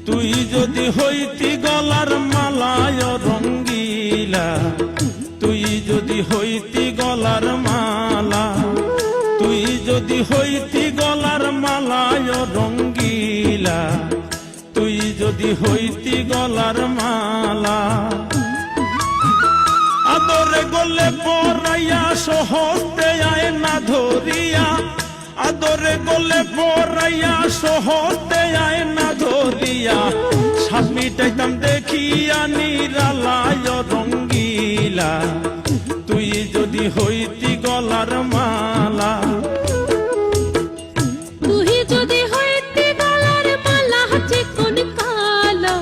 তুই যদি হইতি গলার মালায় রঙ্গিলা, তুই যদি হইতি গলার মালা, তুই যদি হইতি গলার মালায় রঙ্গিলা, তুই যদি হইতি গলার মালা। আদরে গলে পরাইয়া সহজতে আয় না ধরিয়া, আদরে গলে পরাইয়া সহজতে আয় না ধরিয়া, সাত মিটাইতাম দেখিয়া নিরালায় রঙ্গিলা, তুই যদি হইতি গলার মালা। তুই যদি হইতি গলার মালা চিকন কালা,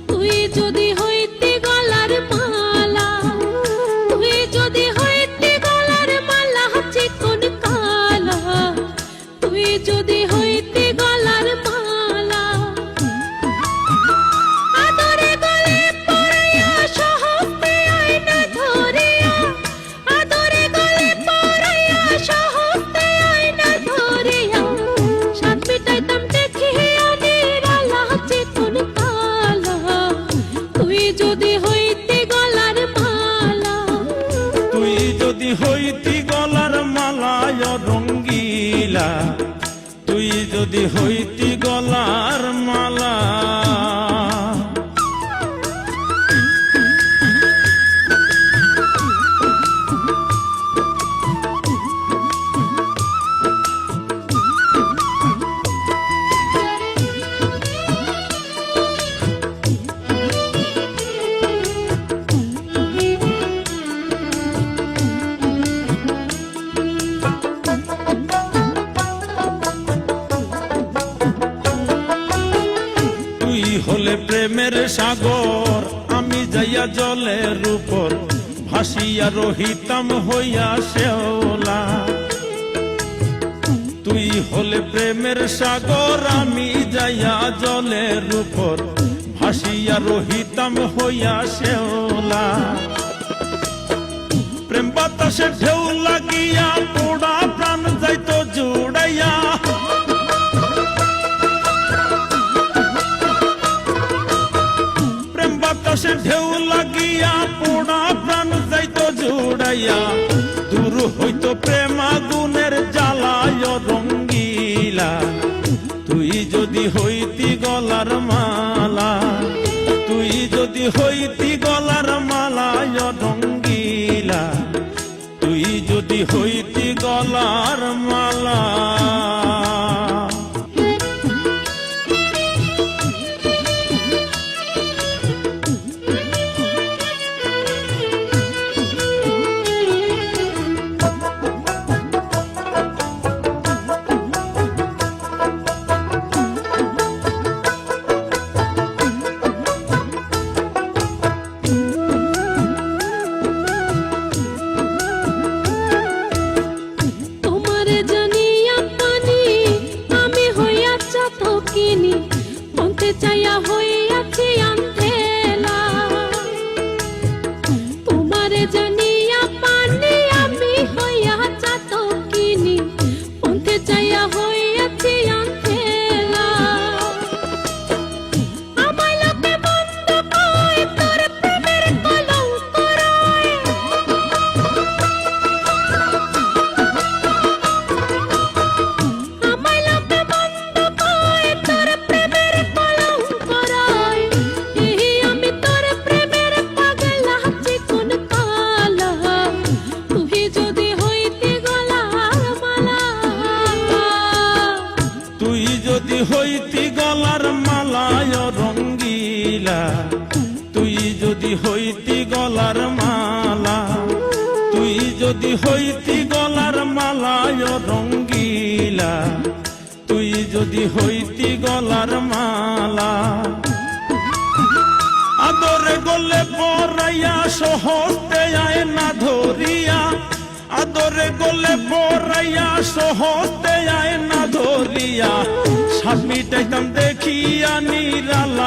তুই যদি হইতি গলার মালা, তুই যদি হইতি গলার মালা চিকন কালা, তুই যদি হইতি গলার মালা। আদরে গলে পরাইয়া সহজতে আয় না ধরিয়া, আদরে গলে পরাইয়া সহজতে আয় না ধরিয়া, সাত মিটাইতাম দেখিয়া নিরালা চিকন কালা, তুই যদি হইতি গলার মালা। তুই যদি হইতি গলার মালায় রঙ্গিলা, তুই যদি হইতি গলার মালা। তুই হলে প্রেমের সাগর, আমি যাইয়া জলের উপর ভাসিয়া রহিতাম হইয়া শেওলা। তুই হলে প্রেমের সাগর, আমি যাইয়া জলের উপর ভাসিয়া রহিতাম হইয়া শেওলা। প্রেম বাতাসে ঢেউ লাগিয়া পোড়া প্রাণ যাইতো জুড়াইয়া, প্রেম বাতাসে ঢেউ লাগিয়া পোড়া প্রাণ যাইতো জুড়াইয়া, দূর হইতো প্রেম আগুনের জ্বালায় রঙ্গিলা, তুই যদি হইতি গলার মালা, তুই যদি হইতি গলার মালায় রঙ্গিলা, তুই যদি হইতি গলার মালা। তোমারে জানিয়া পানি আমি হইয়া চাতকিনি, মনতে চাইয়া হইয়াছি আন্ধেলা। তোমারে জানিয়া পানি আমি হইয়া চাতকিনি, মনতে চাইয়া হইয়াছি আন্ধেলা। আমায় লোকে মন্দ কয়, তোর প্রেমের কলঙ্ক রয়। আমায় লোকে মন্দ কয়, তোর প্রেমের কলঙ্ক রয়। এই আমি তোর প্রেমের পাগলা চিকন কালা, তুই যদি হইতি গলার মালা। তুই যদি হইতি গলার মালায় রঙ্গিলা, তুই যদি হইতি গলার মালা, তুই যদি হইতি গলার মালায় রঙ্গিলা, তুই যদি হইতি গলার মালা। আদরে গলে পরাইয়া সহজতে আয় না ধরিয়া, আদরে গলে পরাইয়া সহজতে আয় না ধরিয়া, সাত মিটাইতাম দেখিয়া নিরালা।